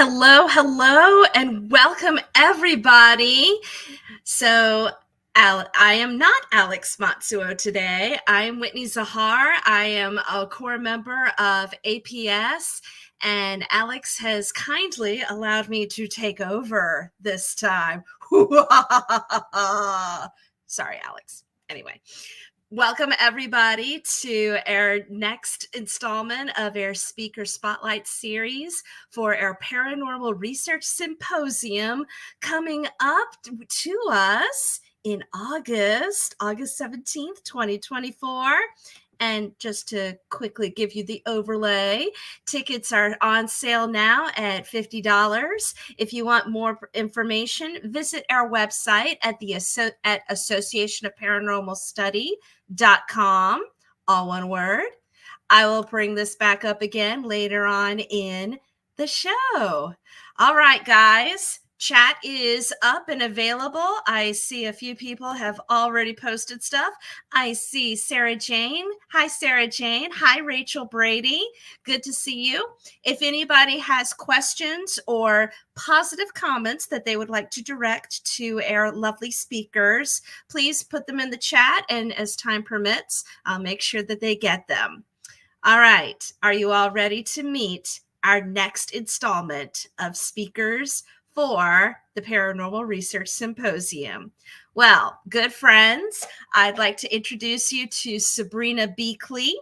Hello, hello, and welcome everybody. So, I am not Alex Matsuo today. I am Whitney Zahar. I am a core member of APS, and Alex has kindly allowed me to take over this time. Sorry, Alex. Anyway. Welcome, everybody, to our next installment of our Speaker Spotlight series for our Paranormal Research Symposium coming up to us in August 17th, 2024. And just to quickly give you the overlay, tickets are on sale now at $50. If you want more information, visit our website at Association of Paranormal Study.com, all one word. I will bring this back up again later on in the show. All right, guys. Chat is up and available. I see a few people have already posted stuff. I see Sarah Jane. Hi, Sarah Jane. Hi, Rachel Brady. Good to see you. If anybody has questions or positive comments that they would like to direct to our lovely speakers, please put them in the chat, and as time permits, I'll make sure that they get them. All right. Are you all ready to meet our next installment of speakers for the Paranormal Research Symposium? Well, good friends, I'd like to introduce you to Sabrina Beackley,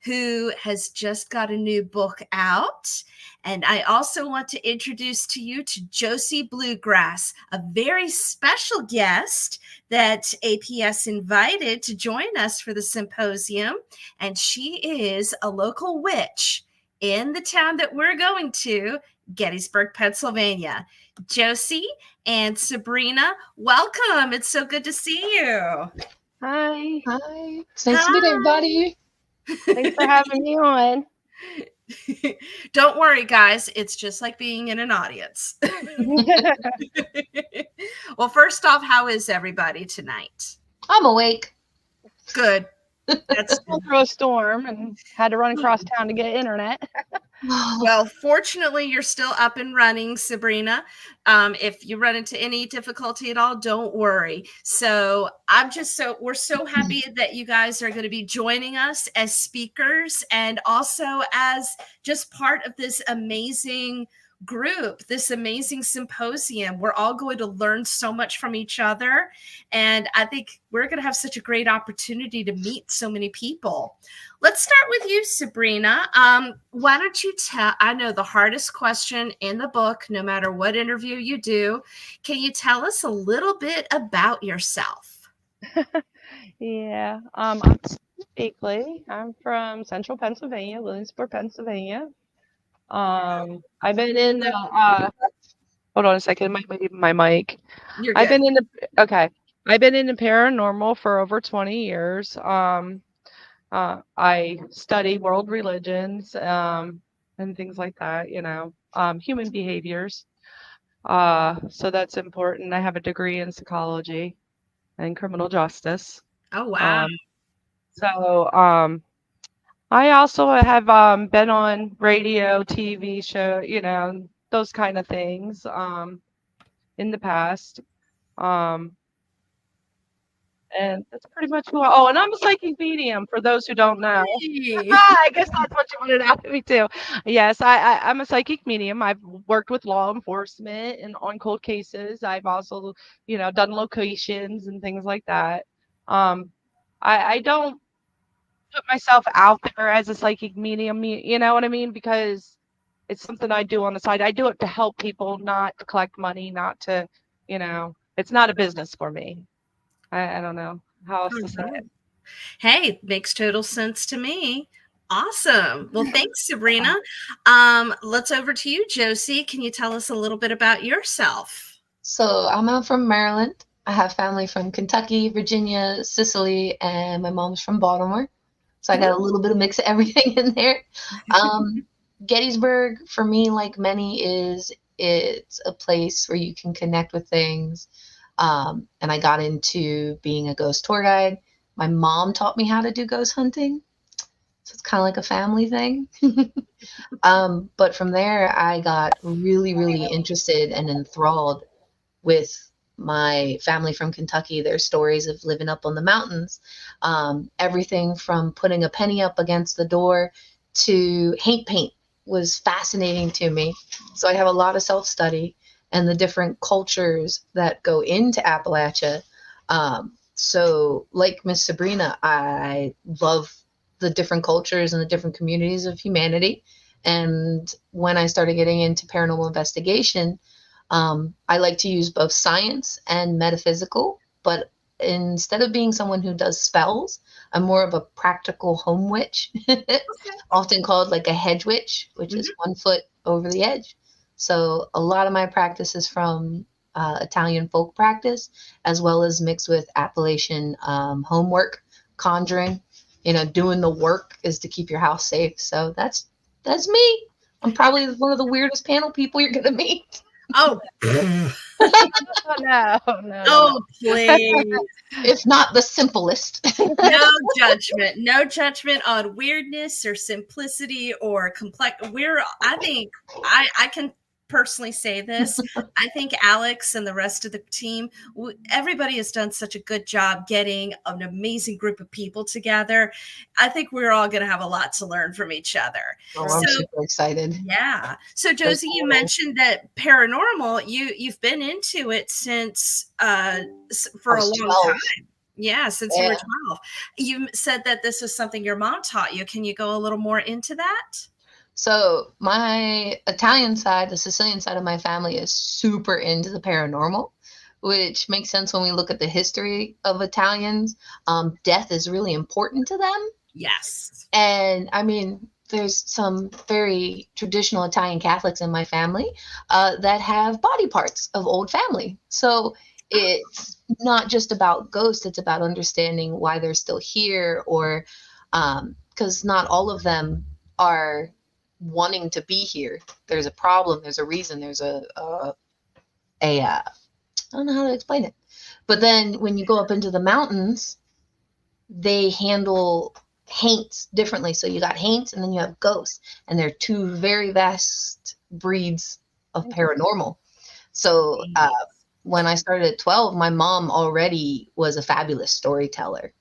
who has just got a new book out. And I also want to introduce to you to Josie Bluegrass, a very special guest that APS invited to join us for the symposium. And she is a local witch in the town that we're going to, Gettysburg, Pennsylvania. Josie and Sabrina, welcome. It's so good to see you. Hi. Hi. It's nice to meet everybody. Thanks for having me on. Don't worry, guys. It's just like being in an audience. Well, first off, how is everybody tonight? I'm awake. Good. That's through a storm and had to run across town to get internet. Well, fortunately, you're still up and running, Sabrina. If you run into any difficulty at all, don't worry. So we're so happy that you guys are going to be joining us as speakers and also as just part of this amazing group, this amazing symposium. We're all going to learn so much from each other. And I think we're going to have such a great opportunity to meet so many people. Let's start with you, Sabrina. Why don't you I know the hardest question in the book, no matter what interview you do, can you tell us a little bit about yourself? Yeah. I'm Beackley. I'm from Central Pennsylvania, Williamsburg, Pennsylvania. I've been in the, hold on a second, my mic. You're good. I've been in the paranormal for over 20 years. I study world religions, and things like that, human behaviors. So that's important. I have a degree in psychology and criminal justice. Oh, wow. I also have been on radio, TV show, those kind of things in the past. And that's pretty much who and I'm a psychic medium for those who don't know. I guess that's what you wanted out of me too. Yes, I'm a psychic medium. I've worked with law enforcement and on cold cases. I've also, done locations and things like that. I don't put myself out there as a psychic medium, you know what I mean? Because it's something I do on the side. I do it to help people, not to collect money, not to, it's not a business for me. I don't know how else to say it. Hey, makes total sense to me. Awesome. Well, thanks, Sabrina. Let's over to you, Josie. Can you tell us a little bit about yourself? So I'm from Maryland. I have family from Kentucky, Virginia, Sicily, and my mom's from Baltimore. So I got a little bit of mix of everything in there. Gettysburg, for me, like many, it's a place where you can connect with things. And I got into being a ghost tour guide. My mom taught me how to do ghost hunting. So it's kind of like a family thing. But from there, I got really, really interested and enthralled with my family from Kentucky, their stories of living up on the mountains. Everything from putting a penny up against the door to paint was fascinating to me. So I have a lot of self-study and the different cultures that go into Appalachia. So like Miss Sabrina, I love the different cultures and the different communities of humanity. And when I started getting into paranormal investigation, I like to use both science and metaphysical, but instead of being someone who does spells, I'm more of a practical home witch, often called like a hedge witch, which is 1 foot over the edge. So a lot of my practice is from Italian folk practice, as well as mixed with Appalachian homework, conjuring. Doing the work is to keep your house safe. So that's me. I'm probably one of the weirdest panel people you're gonna meet. Oh, No. oh, please. If not the simplest. No judgment. No judgment on weirdness or simplicity or complex. I think I can personally say this. I think Alex and the rest of the team, everybody has done such a good job getting an amazing group of people together. I think we're all going to have a lot to learn from each other. Oh, I'm super excited. Yeah. So Josie, you mentioned that paranormal, you've been into it since for a long 12. time. Yeah, since you were 12. You said that this was something your mom taught you. Can you go a little more into that? So my Italian side, the Sicilian side of my family is super into the paranormal, which makes sense when we look at the history of Italians. Death is really important to them. Yes. And I mean, there's some very traditional Italian Catholics in my family that have body parts of old family. So it's not just about ghosts, it's about understanding why they're still here, or because not all of them are wanting to be here. There's a problem, there's a reason, there's I don't know how to explain it. But then when you go up into the mountains, they handle haints differently. So you got haints and then you have ghosts, and they're two very vast breeds of paranormal. So when I started at 12, my mom already was a fabulous storyteller.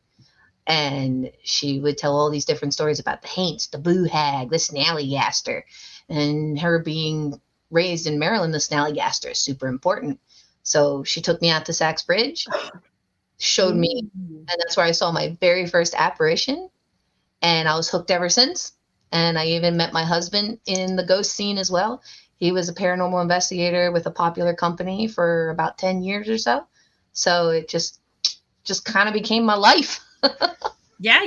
And she would tell all these different stories about the haints, the Booh Haack, the snallygaster. And her being raised in Maryland, the snallygaster is super important. So she took me out to Sachs Bridge, showed me, and that's where I saw my very first apparition. And I was hooked ever since. And I even met my husband in the ghost scene as well. He was a paranormal investigator with a popular company for about 10 years or so. So it just kind of became my life. Yeah,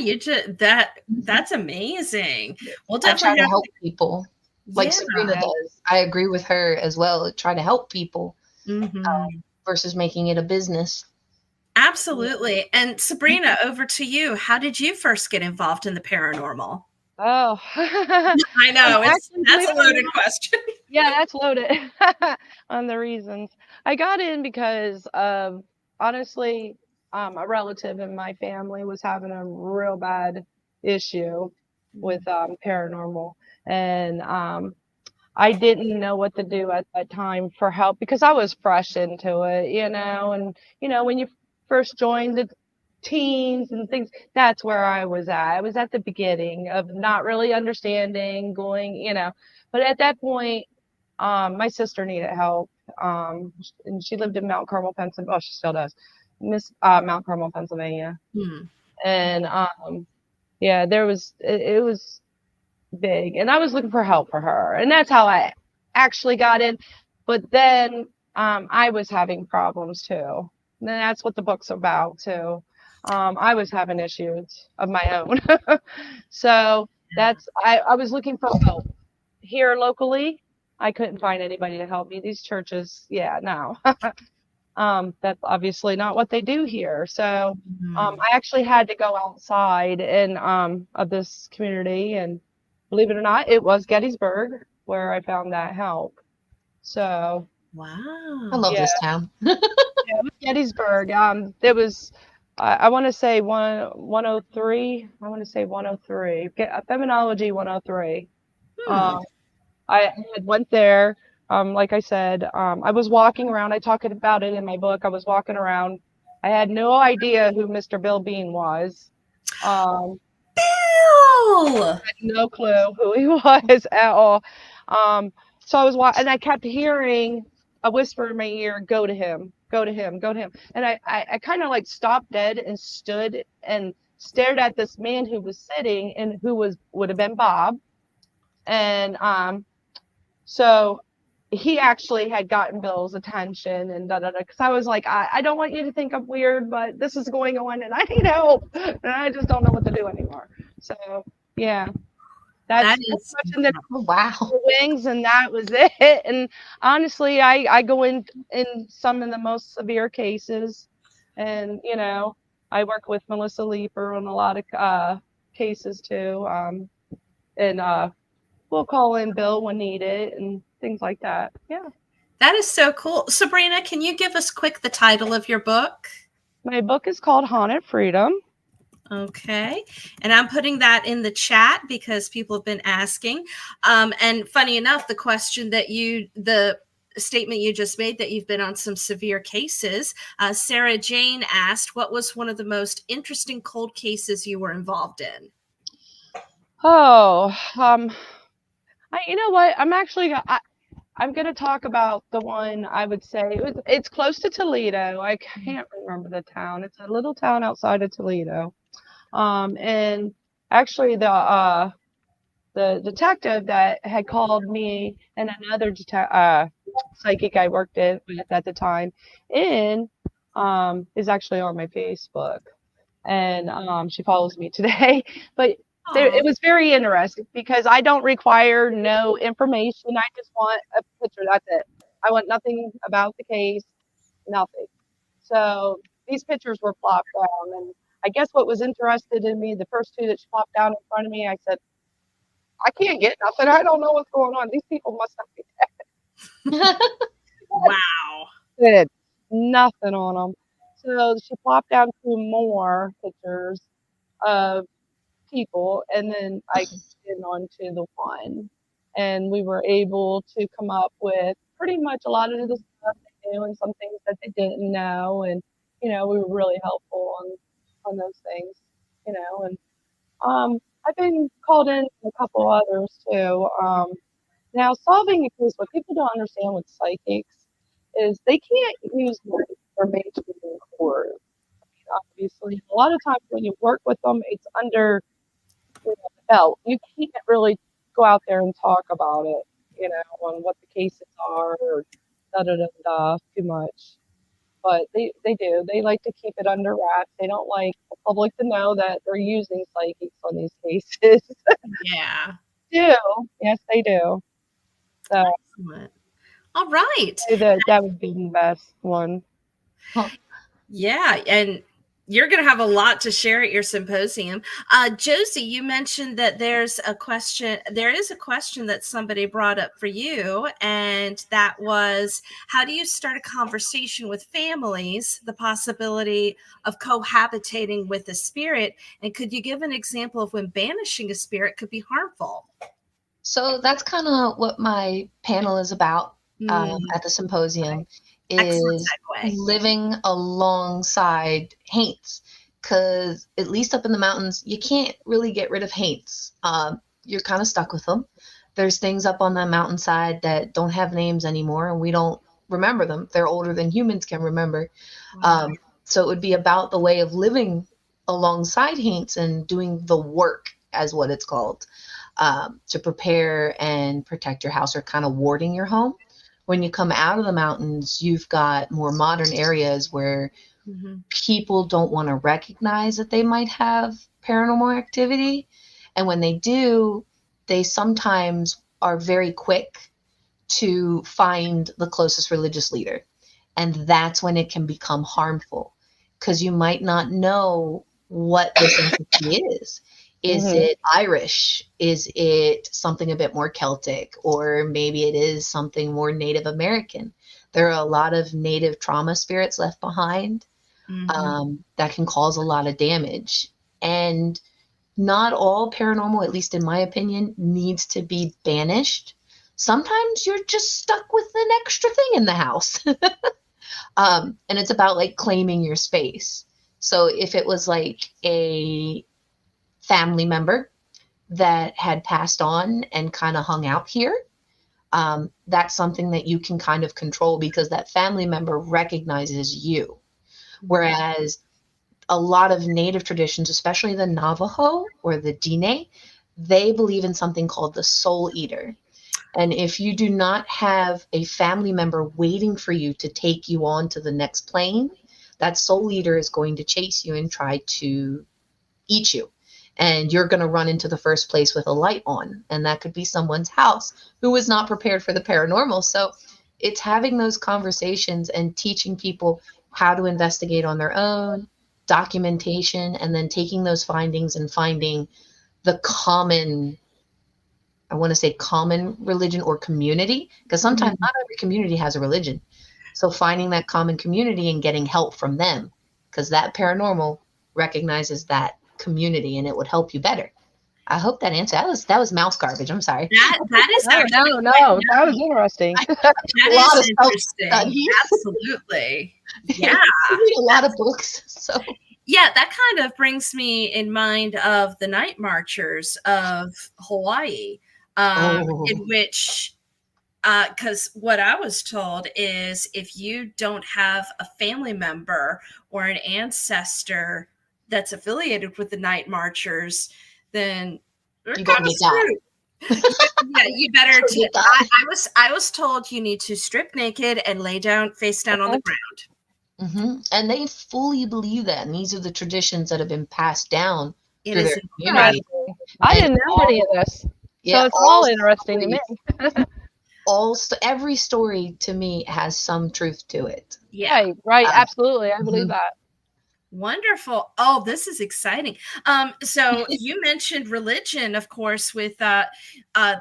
that's amazing. We'll definitely definitely help people, like Sabrina does. I agree with her as well. Try to help people versus making it a business. Absolutely. And Sabrina, over to you. How did you first get involved in the paranormal? Oh, I know that's a loaded question. Yeah, that's loaded on the reasons. I got in because honestly, a relative in my family was having a real bad issue with paranormal, and I didn't know what to do at that time for help because I was fresh into it, and when you first joined the teens and things, that's where I was at. I was at the beginning of not really understanding, but at that point, my sister needed help, and she lived in Mount Carmel, Pennsylvania. Oh, she still does. Mount Carmel, Pennsylvania. And yeah, it was big, and I was looking for help for her, and that's how I actually got in. But then I was having problems too, and that's what the book's about too. I was having issues of my own. So I was looking for help here locally. I couldn't find anybody to help me. These churches, no. That's obviously not what they do here. So I actually had to go outside of this community, and believe it or not, it was Gettysburg where I found that help. So wow, I love this town. Yeah, it was Gettysburg. It was I want to say 103. I want to say 103. Feminology 103. Hmm. I had went there. Like I said, I was walking around. I talk about it in my book. I was walking around. I had no idea who Mr. Bill Bean was. Um, Bill! no clue who he was at all. So I was and I kept hearing a whisper in my ear, "Go to him, go to him, go to him." And I kind of like stopped dead and stood and stared at this man who was sitting and who would have been Bob. And so he actually had gotten Bill's attention and da da da. Because I was like, I don't want you to think I'm weird, but this is going on and I need help. And I just don't know what to do anymore. So yeah, that's That pretty is much in the Oh, wow. wings, and that was it. And honestly, I go in some of the most severe cases, and I work with Melissa Leeper on a lot of cases too. And we'll call in Bill when needed and things like that. Yeah. that is so cool. Sabrina, can you give us quick the title of your book? My book is called Haunted Freedom. Okay. And I'm putting that in the chat because people have been asking. And funny enough, the statement you just made that you've been on some severe cases, Sarah Jane asked, what was one of the most interesting cold cases you were involved in? Oh, you know what? I'm going to talk about the one I would say it's close to Toledo. I can't remember the town. It's a little town outside of Toledo. And actually the detective that had called me and another psychic I worked with at the time is actually on my Facebook. And she follows me today. But it was very interesting because I don't require no information. I just want a picture. That's it. I want nothing about the case, nothing. So these pictures were plopped down. And I guess what was interested in me, the first two that she plopped down in front of me, I said, I can't get nothing. I don't know what's going on. These people must not be Wow. dead. Nothing on them. So she plopped down two more pictures of people, and then I get on to the one, and we were able to come up with pretty much a lot of the stuff they knew and some things that they didn't know, and we were really helpful on those things, and I've been called in a couple others too. Now solving a case, what people don't understand with psychics is they can't use their information in court. Obviously, a lot of times when you work with them, it's under the belt. You can't really go out there and talk about it, on what the cases are or da da da da too much. But they do. They like to keep it under wraps. They don't like the public to know that they're using psychics on these cases. Yeah. do. Yes, they do. So Excellent. All right. that would be the best one. Yeah. And you're going to have a lot to share at your symposium. Josie, you mentioned that there is a question that somebody brought up for you, and that was, how do you start a conversation with families, the possibility of cohabitating with a spirit, and could you give an example of when banishing a spirit could be harmful? So that's kind of what my panel is about at the symposium, is living alongside haints. Because at least up in the mountains, you can't really get rid of haints. You're kind of stuck with them. There's things up on the mountainside that don't have names anymore, and we don't remember them. They're older than humans can remember. So it would be about the way of living alongside haints and doing the work, as what it's called. To prepare and protect your house, or kind of warding your home. When you come out of the mountains, you've got more modern areas where people don't want to recognize that they might have paranormal activity. And when they do, they sometimes are very quick to find the closest religious leader. And that's when it can become harmful, because you might not know what this entity is. Is it Irish? Is it something a bit more Celtic? Or maybe it is something more Native American. There are a lot of Native trauma spirits left behind. that can cause a lot of damage. And not all paranormal, at least in my opinion, needs to be banished. Sometimes you're just stuck with an extra thing in the house. And it's about like claiming your space. So if it was like a family member that had passed on and kind of hung out here, that's something that you can kind of control because that family member recognizes you. Whereas a lot of native traditions, especially the Navajo or the Diné, they believe in something called the soul eater. And if you do not have a family member waiting for you to take you on to the next plane, that soul eater is going to chase you and try to eat you. And you're going to run into the first place with a light on. And that could be someone's house who was not prepared for the paranormal. So it's having those conversations and teaching people how to investigate on their own, documentation, and then taking those findings and finding the common, I want to say common religion or community, because sometimes not every community has a religion. So finding that common community and getting help from them, because that paranormal recognizes that community and it would help you better. I hope that answered. That was mouse garbage. I'm sorry. That is actually no. That was interesting. that lot is of interesting. Absolutely. Yeah. I read a lot of books. So yeah, that kind of brings me in mind of the night marchers of Hawaii, in which, because what I was told is if you don't have a family member or an ancestor that's affiliated with the night marchers, then they're kind of screwed. Yeah, you better. I was told you need to strip naked and lay down, face down on the ground. And they fully believe that, and these are the traditions that have been passed down It through is their community. I didn't know any of this, so it's all interesting to me. Every story to me has some truth to it. Yeah, right. Absolutely, I believe that. Wonderful. Oh, this is exciting. So you mentioned religion, of course, with the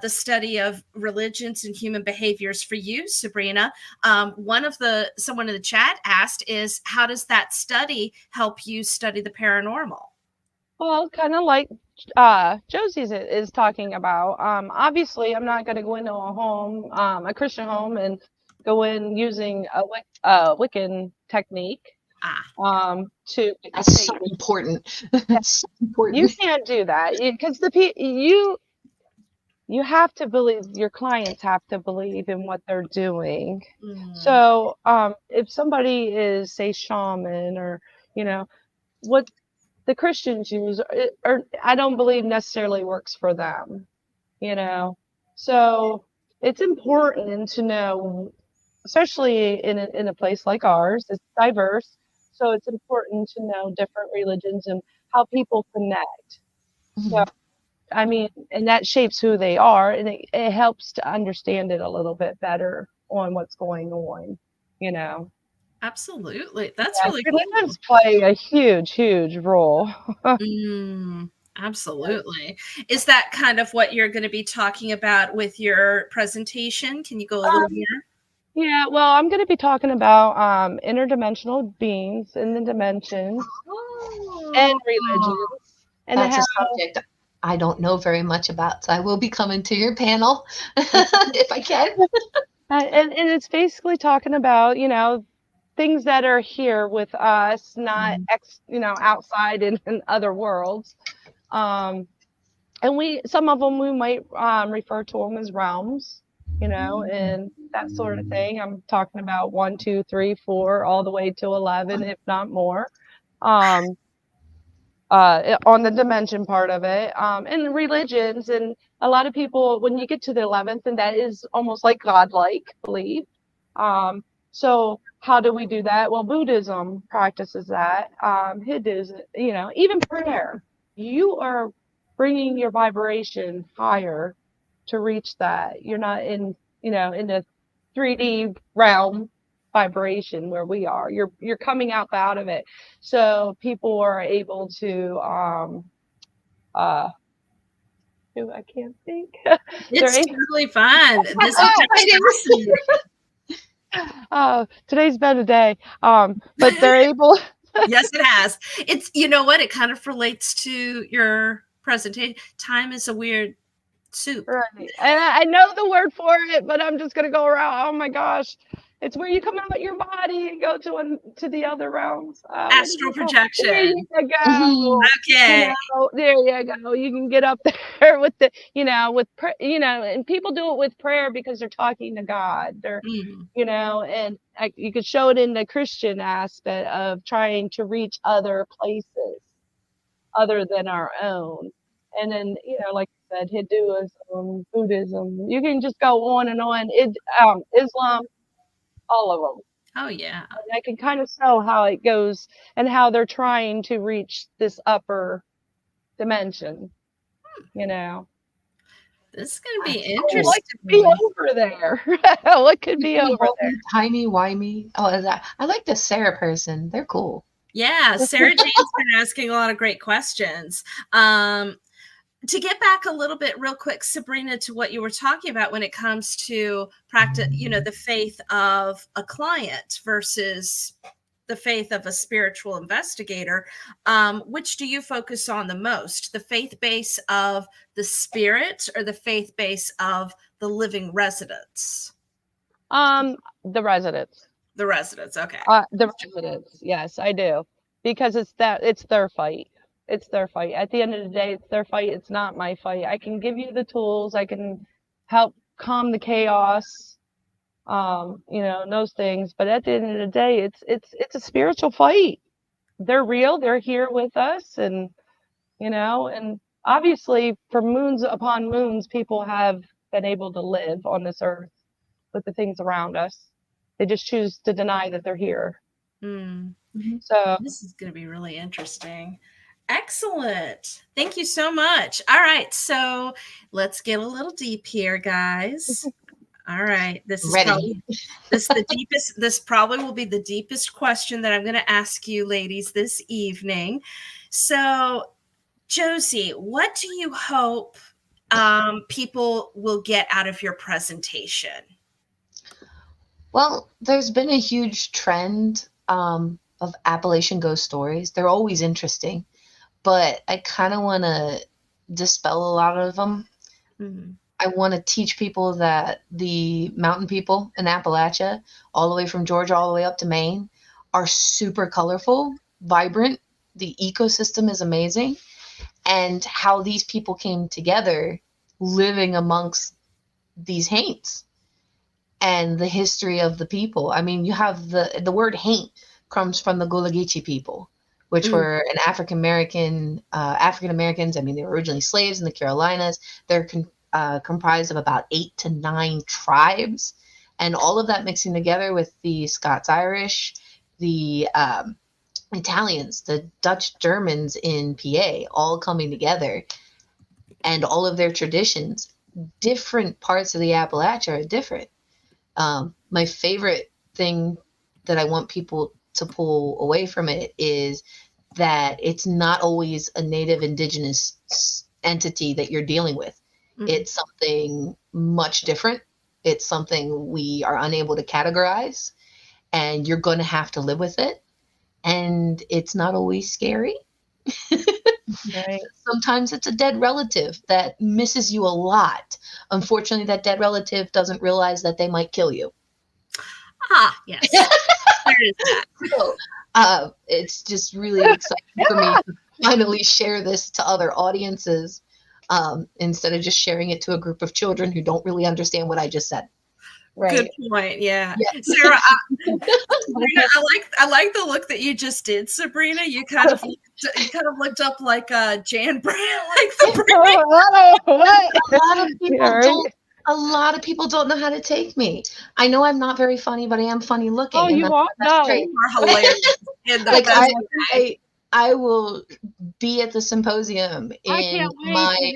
study of religions and human behaviors for you, Sabrina. Someone in the chat asked is, how does that study help you study the paranormal? Well, kind of like Josie's is talking about. Obviously, I'm not going to go into a home, a Christian home, and go in using a Wiccan technique. That's so important. That's so important. You can't do that because you have to believe, your clients have to believe in what they're doing. So if somebody is, say, shaman, or what the Christians use, or I don't believe necessarily works for them, so it's important to know, especially in a place like ours, it's diverse. So it's important to know different religions and how people connect. So, I mean, and that shapes who they are, and it helps to understand it a little bit better on what's going on, Absolutely. That's really religions play a huge role. Absolutely. Is that kind of what you're going to be talking about with your presentation? Can you go a little more? Yeah, well, I'm going to be talking about interdimensional beings in the dimensions and religions. And that's a subject I don't know very much about, so I will be coming to your panel if I can. And it's basically talking about, things that are here with us, not outside in other worlds. And some of them we might refer to them as realms. And that sort of thing. I'm talking about 1, 2, 3, 4, all the way to 11, if not more, on the dimension part of it, and religions. And a lot of people, when you get to the 11th, and that is almost like godlike belief. So how do we do that? Well, Buddhism practices that. Hinduism, even prayer. You are bringing your vibration higher to reach that. You're not in the 3D realm vibration where we are. You're coming out of it. So people are able to I can't think. It's totally fun. This is today's been a day. But they're able Yes, it has. It's, you know what? It kind of relates to your presentation. Time is a weird soup. Right. And I know the word for it, but I'm just gonna go around. Oh my gosh. It's where you come out your body and go to the other realms. What is Astral it called? There projection. you go. Mhm. Okay. There you go. You can get up there with the, and people do it with prayer because they're talking to God. They're, Mm. and you could show it in the Christian aspect of trying to reach other places other than our own. And then, like I said, Hinduism, Buddhism, you can just go on and on. Islam, all of them. Oh, yeah. And I can kind of show how it goes and how they're trying to reach this upper dimension, This is going to be What interesting. could be over there? What could be over there? Timey-wimey. Oh, I like the Sarah person. They're cool. Yeah, Sarah Jane's been asking a lot of great questions. To get back a little bit real quick, Sabrina, to what you were talking about when it comes to practice, the faith of a client versus the faith of a spiritual investigator, which do you focus on the most? The faith base of the spirit or the faith base of the living residents? The residents. The residents, okay. The residents, yes, I do. Because it's their fight. It's their fight. At the end of the day, it's their fight. It's not my fight. I can give you the tools. I can help calm the chaos, those things. But at the end of the day, it's a spiritual fight. They're real. They're here with us, and and obviously, for moons upon moons, people have been able to live on this earth with the things around us. They just choose to deny that they're here. Mm-hmm. So this is going to be really interesting. Excellent. Thank you so much. All right. So let's get a little deep here, guys. All right. This is Ready. the deepest. This probably will be the deepest question that I'm going to ask you ladies this evening. So, Josie, what do you hope people will get out of your presentation? Well, there's been a huge trend of Appalachian ghost stories. They're always interesting, but I kind of want to dispel a lot of them. Mm-hmm. I want to teach people that the mountain people in Appalachia, all the way from Georgia all the way up to Maine, are super colorful, vibrant. The ecosystem is amazing. And how these people came together living amongst these haints and the history of the people. I mean, you have the word haint comes from the Gullah Geechee people, which were an African Americans. I mean, they were originally slaves in the Carolinas. They're comprised of about 8 to 9 tribes, and all of that mixing together with the Scots-Irish, the Italians, the Dutch Germans in PA, all coming together, and all of their traditions. Different parts of the Appalachia are different. My favorite thing that I want people to pull away from it is that it's not always a native indigenous entity that you're dealing with. Mm-hmm. It's something much different. It's something we are unable to categorize, and you're going to have to live with it. And it's not always scary. Right. Sometimes it's a dead relative that misses you a lot. Unfortunately, that dead relative doesn't realize that they might kill you. Ah, yes. There is that. So, it's just really exciting for me to finally share this to other audiences instead of just sharing it to a group of children who don't really understand what I just said. Right. Good point. Yeah. Sarah, Sabrina, I like the look that you just did, Sabrina. You kind of looked up like Jan Brand, like the A lot of people don't know how to take me. I know I'm not very funny, but I am funny looking. Oh, you are? No, you are hilarious. Like I will be at the symposium in my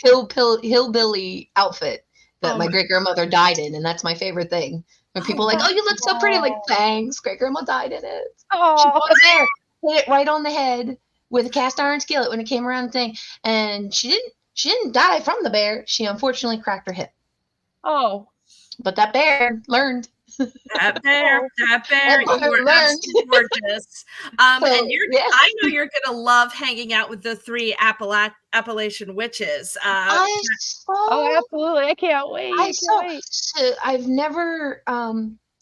hillbilly outfit that my great grandmother died in, and that's my favorite thing. When people are like, "Oh, you look so pretty," like, thanks, great grandma died in it. Oh. She put it there, hit it right on the head with a cast iron skillet when it came around the thing, and she didn't die from the bear. She unfortunately cracked her hip. Oh, but that bear learned. That bear, you are Learned. absolutely gorgeous. So, And yeah. I know you're gonna love hanging out with the three Appalachian witches. I Oh, saw absolutely. I can't wait. I can't wait. so I've never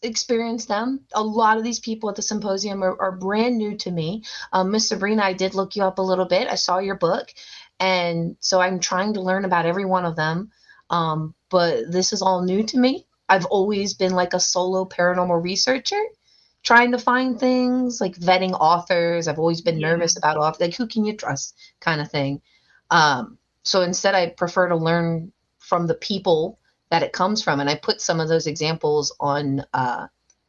experienced them. A lot of these people at the symposium are brand new to me. Miss Sabrina, I did look you up a little bit. I saw your book, and so I'm trying to learn about every one of them. But this is all new to me. I've always been like a solo paranormal researcher, trying to find things, like vetting authors. I've always been nervous about authors, like who can you trust kind of thing. So instead, I prefer to learn from the people that it comes from, and I put some of those examples on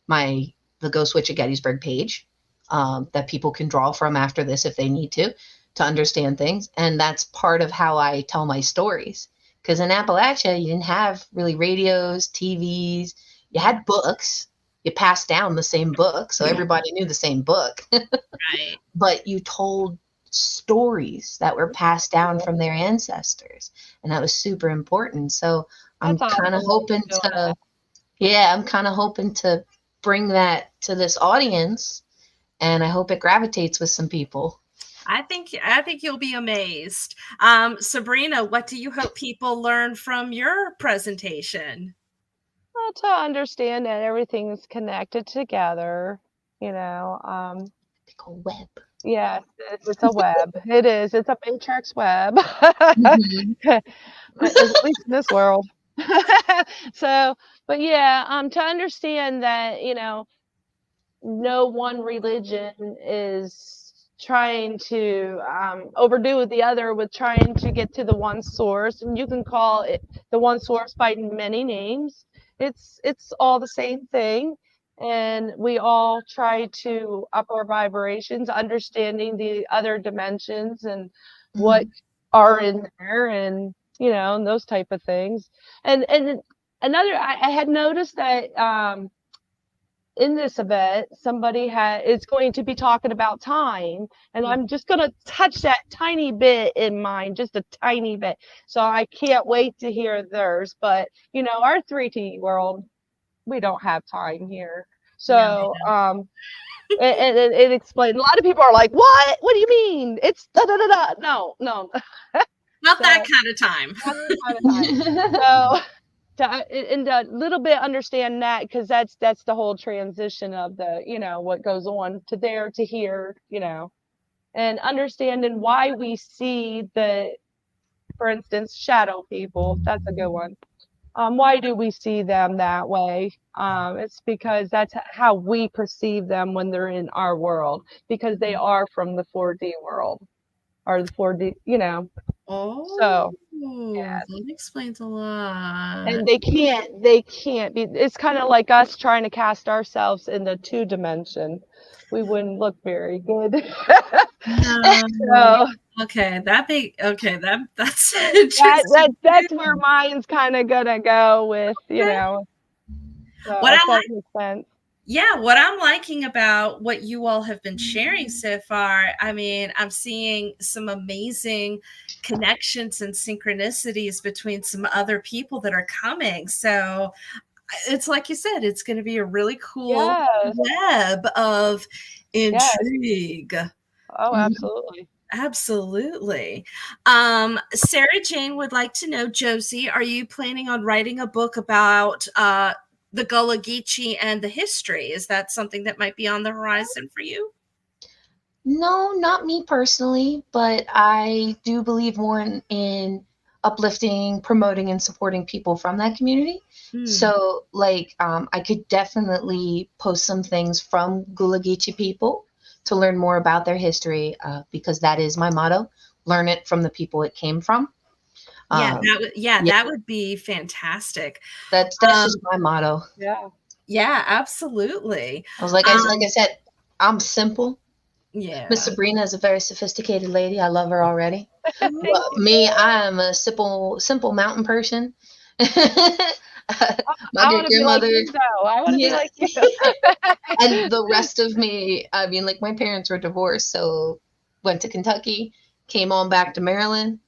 the Ghost Witch at Gettysburg page that people can draw from after this if they need to understand things. And that's part of how I tell my stories. Because in Appalachia, you didn't have really radios, TVs. You had books. You passed down the same book, so everybody knew the same book. right. But you told stories that were passed down from their ancestors, and that was super important. So I'm That's kind of awesome. hoping to, I'm kind of hoping to bring that to this audience, and I hope it gravitates with some people. I think you'll be amazed. Sabrina, what do you hope people learn from your presentation? Well, to understand that everything is connected together, Big old web. Yes, it's a web. It is. It's a matrix web. Mhm. At least in this world. So, but yeah, to understand that, no one religion is trying to overdo the other with trying to get to the one source, and you can call it the one source by many names. It's all the same thing, and we all try to up our vibrations, understanding the other dimensions and what are in there, and and those type of things. And another, I had noticed that in this event, somebody is going to be talking about time, and I'm just going to touch that tiny bit in mine, just a tiny bit. So I can't wait to hear theirs. But our 3D world, we don't have time here. So it explained. A lot of people are like, "What? What do you mean? It's da da da da." No, no, Not so, that kind of time. not that kind of time. So. And a little bit understand that, because that's the whole transition of the what goes on to there to here, and understanding why we see for instance, shadow people. That's a good one. Why do we see them that way? It's because that's how we perceive them when they're in our world, because they are from the 4D world, or the 4D, Oh, so yeah. that explains a lot. And they can't be, it's kind of like us trying to cast ourselves in the 2 dimension. We wouldn't look very good. So Okay, that's that's where mine's kind of gonna go with, so what if that makes sense. Yeah, what I'm liking about what you all have been sharing so far, I mean, I'm seeing some amazing connections and synchronicities between some other people that are coming. So it's like you said, it's going to be a really cool web of intrigue. Yes. Oh, absolutely. Absolutely. Sarah Jane would like to know, Josie, are you planning on writing a book about the Gullah Geechee and the history? Is that something that might be on the horizon for you? No, not me personally, but I do believe more in uplifting, promoting, and supporting people from that community. So, like, I could definitely post some things from Gullah Geechee people to learn more about their history, because that is my motto: learn it from the people it came from. That would be fantastic. That's just my motto. Yeah, absolutely. I was like I said, I'm simple. Yeah. Miss Sabrina is a very sophisticated lady. I love her already. But me, I am a simple mountain person. My great grandmother. I want to be like you. And the rest of me, I mean, like, my parents were divorced, so went to Kentucky, came on back to Maryland.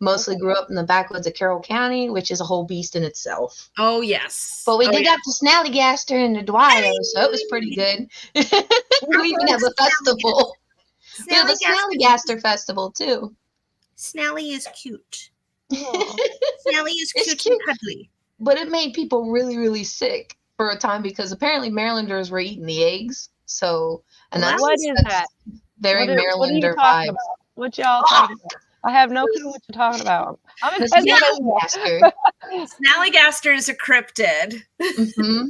Mostly grew up in the backwoods of Carroll County, which is a whole beast in itself. Oh, yes. But we Oh, did yeah. have the Snallygaster in the Dwyer, so it was pretty good. We even have a festival. We have a Snallygaster festival, too. Snally is cute. Oh. Snally is It's cute, cute. and cuddly. But it made people really, really sick for a time because apparently Marylanders were eating the eggs. So, and Well, that's, What is that's that? very What are you Marylander talking vibes. about? What y'all talking about? I have no clue what you're talking about. I'm in The Pennsylvania. Snallygaster. Snallygaster is a cryptid. Mm-hmm.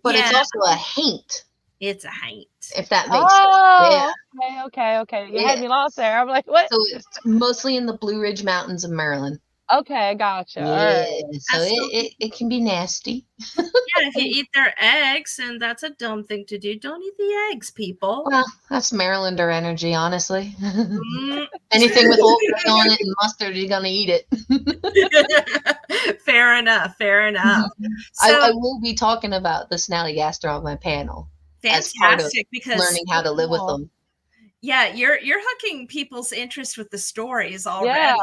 But it's Yeah. also a haint, It's a haint. if that makes sense. Yeah. Okay. You had me lost there. I'm like, what? So it's mostly in the Blue Ridge Mountains of Maryland. Okay, gotcha. Yeah. All right. So it can be nasty. Yeah, if you eat their eggs, and that's a dumb thing to do, don't eat the eggs, people. Well, that's Marylander energy, honestly. Mm. Anything with old gray on it and mustard, you're gonna eat it. Fair enough. So, I will be talking about the Snallygaster on my panel. As part of fantastic, because learning how to live with them. yeah, you're hooking people's interest with the stories already. Yeah.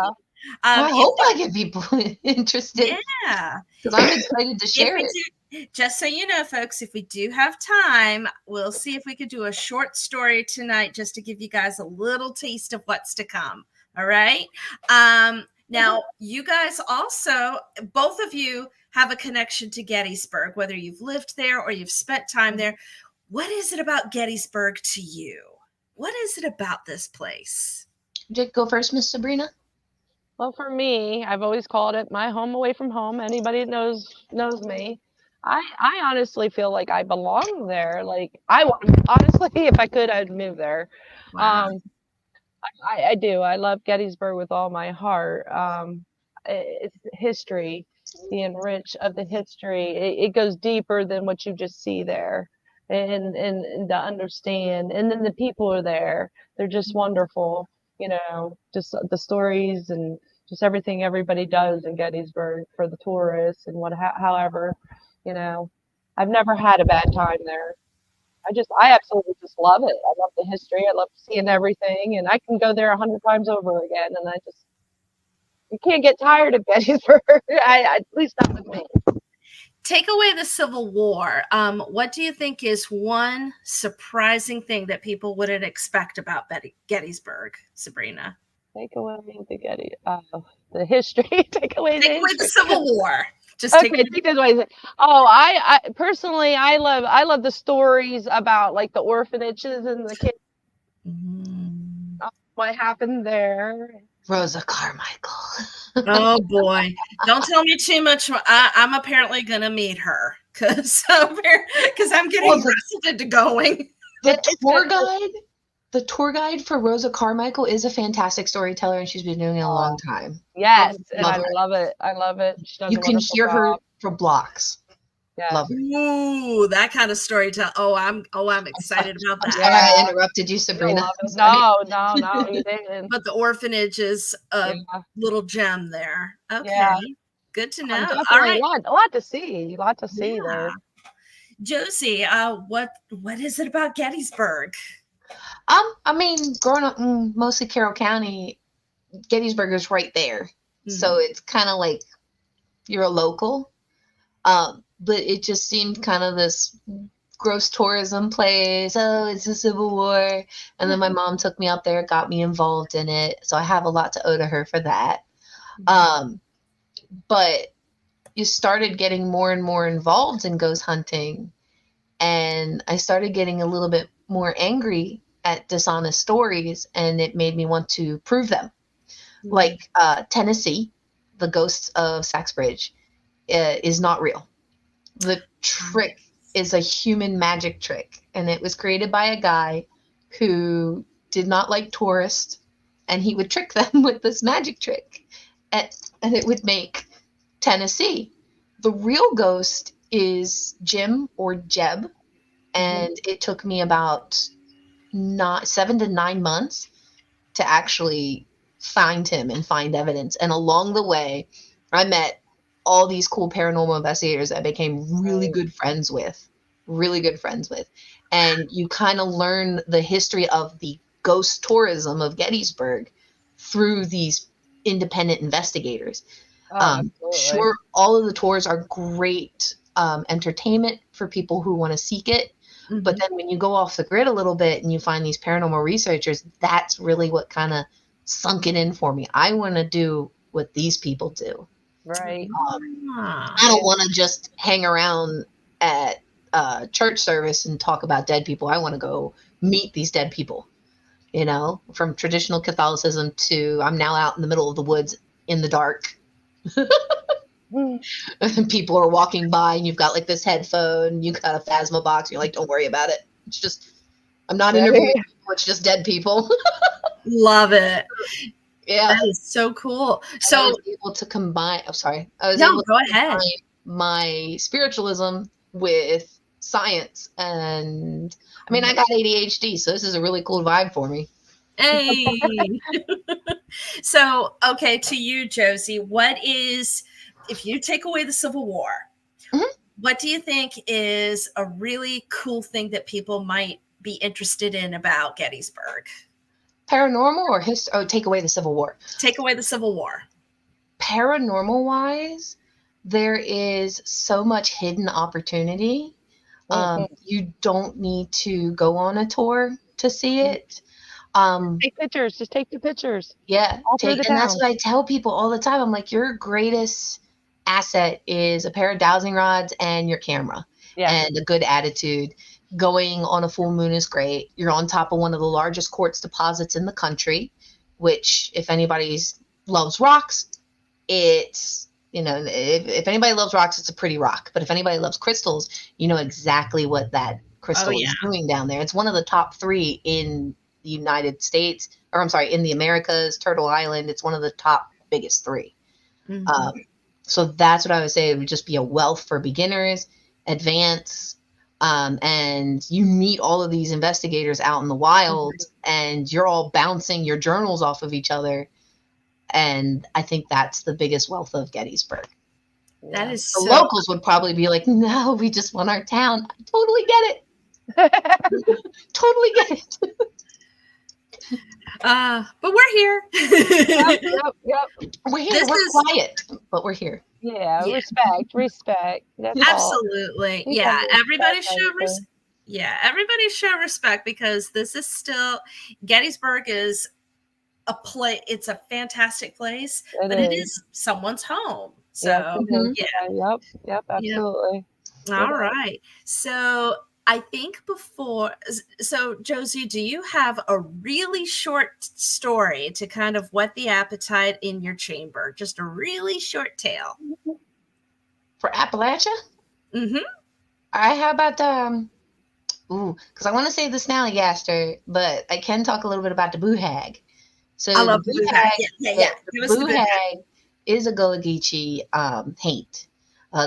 I hope I get people interested. Yeah. Because I'm excited to share it. Just so you know, folks, if we do have time, we'll see if we could do a short story tonight just to give you guys a little taste of what's to come. All right. Now, you guys also, both of you have a connection to Gettysburg, whether you've lived there or you've spent time there. What is it about Gettysburg to you? What is it about this place? Go first, Miss Sabrina. Well, for me, I've always called it my home away from home. Anybody that knows me. I honestly feel like I belong there. Like honestly, if I could, I'd move there. Wow. I do. I love Gettysburg with all my heart. It's history, the enrich of the history. It goes deeper than what you just see there, and to understand. And then the people are there. They're just wonderful. Just the stories and just everything everybody does in Gettysburg for the tourists and however, I've never had a bad time there. I absolutely just love it. I love the history. I love seeing everything, and I can go there 100 times over again. And you can't get tired of Gettysburg. At least not with me. Take away the Civil War. What do you think is one surprising thing that people wouldn't expect about Gettysburg, Sabrina? Take away the history. Take away the Civil War. Just take this away. Oh, I personally, I love the stories about like the orphanages and the kids. Mm-hmm. What happened there? Rosa Carmichael. Oh boy! Don't tell me too much. I'm apparently gonna meet her because I'm getting wrestled into going. The tour guide for Rosa Carmichael is a fantastic storyteller, and she's been doing it a long time. Yes, and I love it. I love it. You can hear her for blocks. Yeah. Love her. Ooh, that kind of storytelling. Oh, I'm excited about that. I'm sorry I interrupted you, Sabrina. No, you didn't. But the orphanage is a little gem there. Okay, yeah. Good to know. All right, a lot to see. There. Josie, what is it about Gettysburg? I mean, growing up in mostly Carroll County, Gettysburg is right there. Mm-hmm. So it's kind of like you're a local. But it just seemed kind of this gross tourism place. Oh, it's the Civil War. And then my mom took me up there, got me involved in it. So I have a lot to owe to her for that. But you started getting more and more involved in ghost hunting. And I started getting a little bit more angry at dishonest stories, and it made me want to prove them. Mm-hmm. Like Tennessee, the ghosts of Saxbridge is not real. The trick is a human magic trick, and it was created by a guy who did not like tourists, and he would trick them with this magic trick, and it would make Tennessee. The real ghost is Jim or Jeb, and it took me about 7 to 9 months to actually find him and find evidence. And along the way, I met all these cool paranormal investigators that I became really good friends with. And you kind of learn the history of the ghost tourism of Gettysburg through these independent investigators. Oh, absolutely. Sure, all of the tours are great entertainment for people who want to seek it. But then when you go off the grid a little bit and you find these paranormal researchers, that's really what kind of sunk it in for me. I want to do what these people do. Right. I don't want to just hang around at church service and talk about dead people. I want to go meet these dead people, you know, from traditional Catholicism to I'm now out in the middle of the woods in the dark. And people are walking by and you've got like this headphone, you've got a Phasma box. You're like, don't worry about it. It's just, I'm not interviewing people. It's just dead people. Love it. Yeah. That is so cool. And so I was able to combine, I'm sorry. I was no, able go to ahead. combine my spiritualism with science. And I mean, I got ADHD, so this is a really cool vibe for me. Hey. So, okay, to you, Josie, what is, if you take away the Civil War, what do you think is a really cool thing that people might be interested in about Gettysburg? Paranormal or history? Oh, take away the Civil War. Take away the Civil War. Paranormal wise, there is so much hidden opportunity. You don't need to go on a tour to see it. Take pictures. Just take the pictures. Yeah. All through the And that's town. what I tell people all the time. I'm like, your greatest asset is a pair of dowsing rods and your camera and a good attitude. Going on a full moon is great. You're on top of one of the largest quartz deposits in the country, which if anybody loves rocks, it's, you know, if anybody loves rocks, it's a pretty rock. But if anybody loves crystals, you know exactly what that crystal is doing down there. It's one of the top 3 in the United States, or I'm sorry, in the Americas, Turtle Island. It's one of the top biggest 3. So that's what I would say. It would just be a wealth for beginners, advanced, and you meet all of these investigators out in the wild, and you're all bouncing your journals off of each other. And I think that's the biggest wealth of Gettysburg. That is the locals would probably be like, no, we just want our town. I totally get it. Totally get it. But we're here. Yep. We're here. We're quiet, but we're here. Yeah. Respect. That's absolutely. All. Yeah. Everybody show respect. Yeah. Everybody show respect, because this is still, Gettysburg is a play. It's a fantastic place, but it is someone's home. So Yep. Absolutely. All right. So I think so Josie, do you have a really short story to kind of whet the appetite in your chamber? Just a really short tale. For Appalachia? Mm-hmm. All right, how about because I want to say the Snallygaster, but I can talk a little bit about the Booh Haack. So I love the Booh Haack. Yeah. The Booh Haack is a Gullah Geechee haint.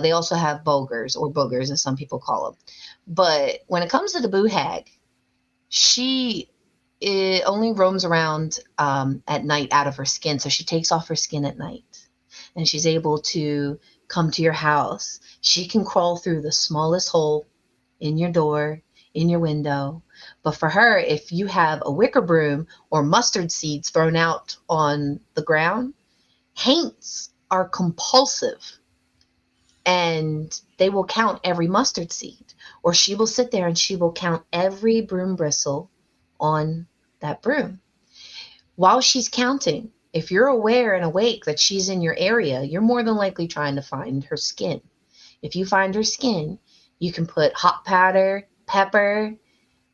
They also have boogers, or boogers as some people call them. But when it comes to the Booh Haack, she only roams around at night out of her skin. So she takes off her skin at night, and she's able to come to your house. She can crawl through the smallest hole in your door, in your window. But for her, if you have a wicker broom or mustard seeds thrown out on the ground, haints are compulsive, and they will count every mustard seed. Or she will sit there and she will count every broom bristle on that broom. While she's counting, if you're aware and awake that she's in your area, you're more than likely trying to find her skin. If you find her skin, you can put hot powder, pepper,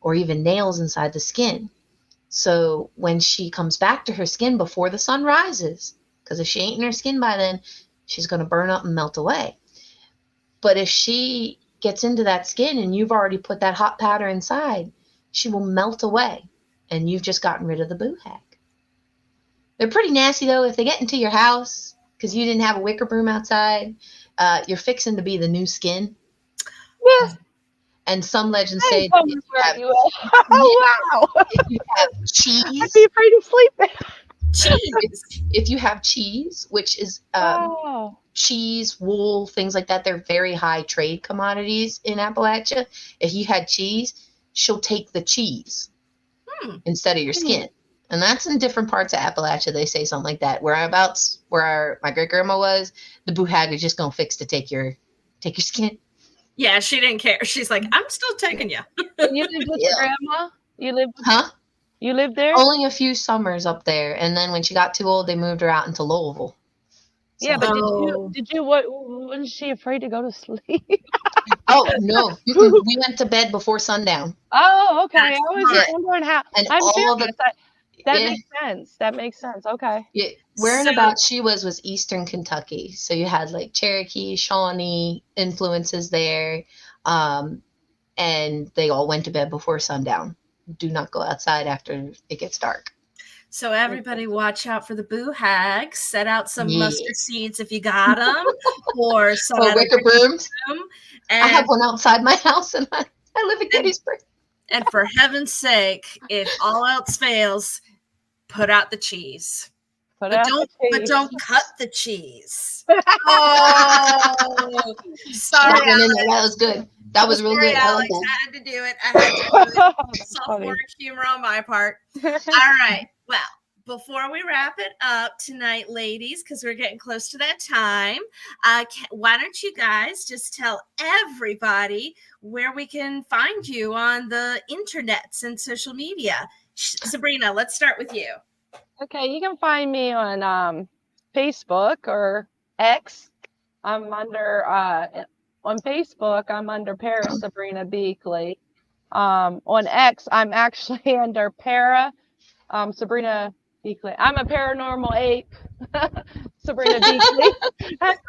or even nails inside the skin. So when she comes back to her skin before the sun rises, because if she ain't in her skin by then, she's going to burn up and melt away. But if she gets into that skin and you've already put that hot powder inside, she will melt away, and you've just gotten rid of the Booh Haack. They're pretty nasty, though. If they get into your house because you didn't have a wicker broom outside, you're fixing to be the new skin. Yeah. And some legends say that if you have cheese, I'd be afraid to sleep there. If you have cheese, which is cheese, wool, things like that, they're very high trade commodities in Appalachia. If you had cheese, she'll take the cheese instead of your skin. And that's in different parts of Appalachia. They say something like that. Whereabouts where my great grandma was, the Booh Haack is just gonna fix to take your skin. Yeah, she didn't care. She's like, I'm still taking you. And you lived with your grandma? Huh? You lived there? Only a few summers up there, and then when she got too old, they moved her out into Louisville. Yeah, but Oh. wasn't she afraid to go to sleep? Oh no, we went to bed before sundown. Oh, okay. That's I was just wondering how. And I'm all serious. That makes sense. That makes sense. Okay. Yeah, where and about she was Eastern Kentucky, so you had like Cherokee, Shawnee influences there, and they all went to bed before sundown. Do not go outside after it gets dark. So everybody watch out for the Booh Haack. Set out some Yeah. mustard seeds if you got them, or set Or out a wicker brooms. broom. I have And, one outside my house, and I live in Gettysburg. and for heaven's sake, if all else fails, put out the cheese. But don't cut the cheese. Oh, sorry, That was good. That was real good. Alex. I had to do it. I had to do it. Sophomore humor on my part. All right. Well, before we wrap it up tonight, ladies, because we're getting close to that time, why don't you guys just tell everybody where we can find you on the internets and social media? Sabrina, let's start with you. Okay, you can find me on Facebook or X. I'm under on Facebook. I'm under Sabrina Beackley. On X, I'm actually under Sabrina Beackley. I'm a paranormal ape. Sabrina Beackley.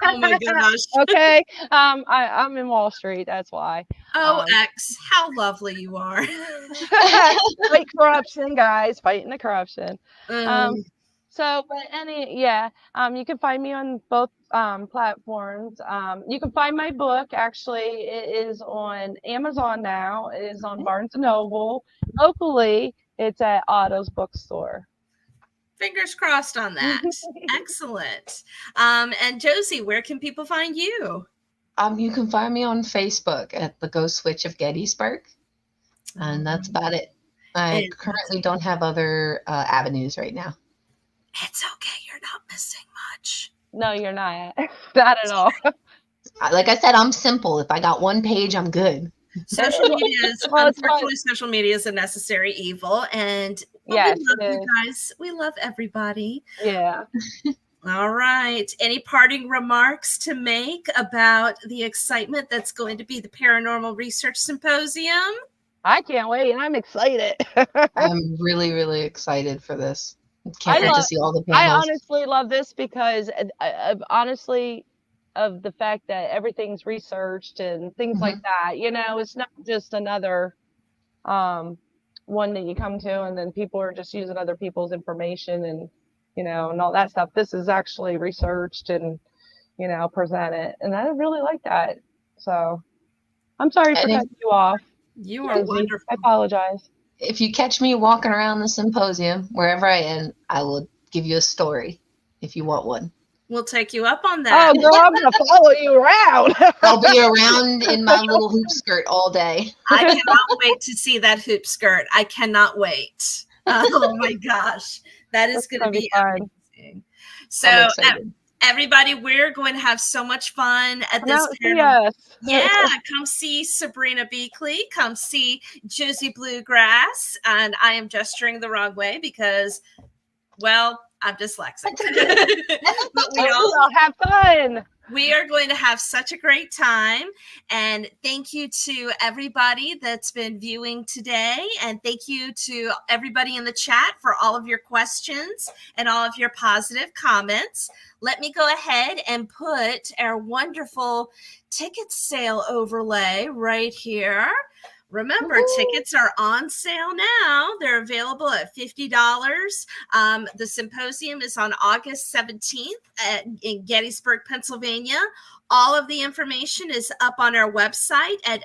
Oh my gosh. Okay. I'm in Wall Street. That's why. Oh, X, how lovely you are. Fight corruption, guys. Fighting the corruption. You can find me on both platforms. You can find my book. Actually, it is on Amazon now. It is on Barnes & Noble. Locally, it's at Otto's bookstore. Fingers crossed on that. Excellent. And Josie, where can people find you? You can find me on Facebook at the Ghost Witch of Gettysburg. And that's about it. I currently don't have other avenues right now. It's okay. You're not missing much. No, you're not. Not at all. Like I said, I'm simple. If I got one page, I'm good. Social media is a necessary evil. And we love you guys. We love everybody. Yeah. All right. Any parting remarks to make about the excitement that's going to be the Paranormal Research Symposium? I can't wait. I'm excited. I'm really, really excited for this. Can't wait to see all the panels. I honestly love this because of the fact that everything's researched and things like that. It's not just another one that you come to and then people are just using other people's information and and all that stuff. This is actually researched and presented, and I really like that. So I'm sorry for cutting you off. You are wonderful. I apologize. If you catch me walking around the symposium, wherever I am, I will give you a story if you want one. We'll take you up on that. Oh, girl, I'm going to follow you around. I'll be around in my little hoop skirt all day. I cannot wait to see that hoop skirt. I cannot wait. Oh, my gosh. That is going to be amazing. So, everybody, we're going to have so much fun at this panel. Yeah, come see Sabrina Beackley. Come see Josie Bluegrass. And I am gesturing the wrong way because, well, I'm dyslexic. But we all have fun. We are going to have such a great time. And thank you to everybody that's been viewing today. And thank you to everybody in the chat for all of your questions and all of your positive comments. Let me go ahead and put our wonderful ticket sale overlay right here. Remember, tickets are on sale now. They're available at $50. The symposium is on August 17th in Gettysburg, Pennsylvania. All of the information is up on our website at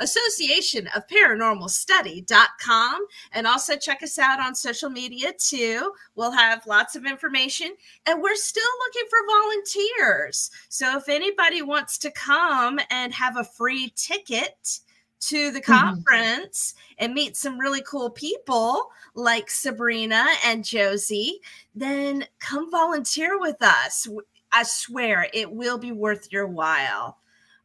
associationofparanormalstudy.com. And also check us out on social media too. We'll have lots of information. And we're still looking for volunteers. So if anybody wants to come and have a free ticket to the conference and meet some really cool people like Sabrina and Josie, then come volunteer with us. I swear it will be worth your while.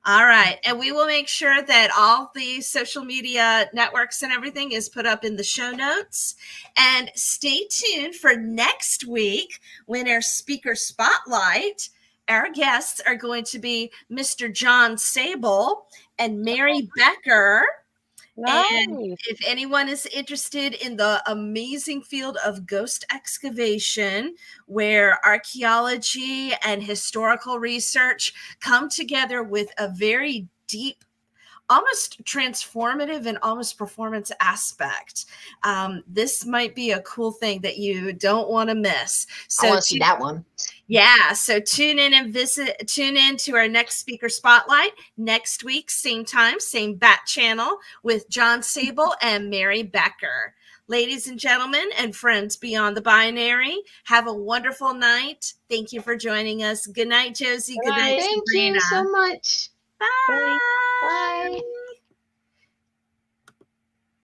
All right. And we will make sure that all the social media networks and everything is put up in the show notes. And stay tuned for next week when our speaker spotlight, our guests are going to be Mr. John Sable and Mary Becker. Nice. And if anyone is interested in the amazing field of ghost excavation, where archaeology and historical research come together with a very deep, almost transformative and almost performance aspect, this might be a cool thing that you don't want to miss. So I want to see that one. Yeah, so tune in to our next speaker spotlight next week, same time, same bat channel, with John Sable and Mary Becker. Ladies and gentlemen and friends beyond the binary, have a wonderful night. Thank you for joining us. Good night, Josie. Good night, Thank Sabrina. you so much. Bye. Bye.